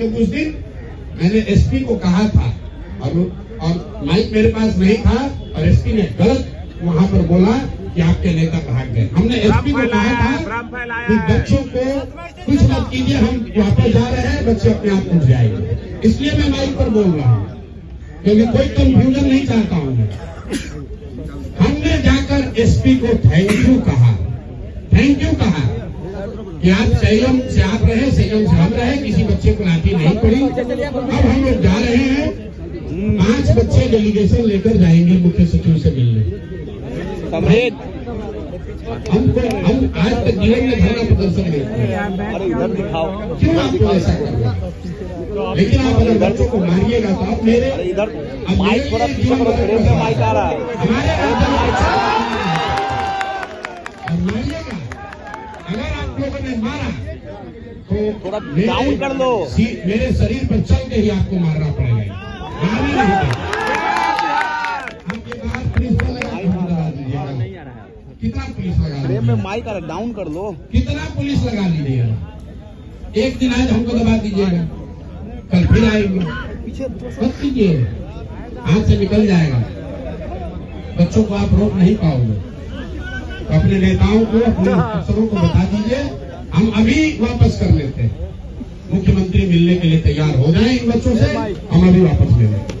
जब उस दिन मैंने एसपी को कहा था और माइक मेरे पास नहीं था और एसपी ने गलत वहां पर बोला कि आपके नेता भाग गए। हमने एसपी को कहा था कि बच्चों को कुछ मत कीजिए, हम वापस जा रहे हैं, बच्चे अपने आप उठ जाएंगे। इसलिए मैं माइक पर बोल रहा हूँ क्योंकि कोई कंफ्यूजन नहीं चाहता हूँ मैं। हमने जाकर एसपी को थैंक यू कहा कि आप संयम से आप रहे, संयम से हम रहे, किसी बच्चे को लाठी नहीं पड़ी। अब हम लोग जा रहे हैं, 5 बच्चे डेलीगेशन लेकर जाएंगे मुख्य सचिव से मिलने। हम आज तक जीवन में धरना प्रदर्शन नहीं किया, क्यों आपको ऐसा करना? लेकिन आप अगर बच्चों को मारिएगा तो आप मेरे माइक थोड़ा पीछे करो, माइक आ रहा है मारिएगा। अगर आप लोगों ने मारा तो थोड़ा डाउन कर लो, मेरे शरीर पर चल के ही आपको मारना पड़ेगा। आपके बाहर पुलिस लगा दीजिएगा, कितना पुलिस लगा लीजिएगा, में माइक डाउन कर लो, कितना पुलिस लगा लीजिएगा। एक दिन आज हमको दबा दीजिएगा, कल फिर आएंगे, मत कीजिए, हाथ से निकल जाएगा। बच्चों को आप रोक नहीं पाओगे। अपने नेताओं को, अपने अफसरों को बता दीजिए, हम अभी वापस कर लेते हैं। मुख्यमंत्री मिलने के लिए तैयार हो जाएं इन बच्चों से, हम अभी वापस ले लेंगे।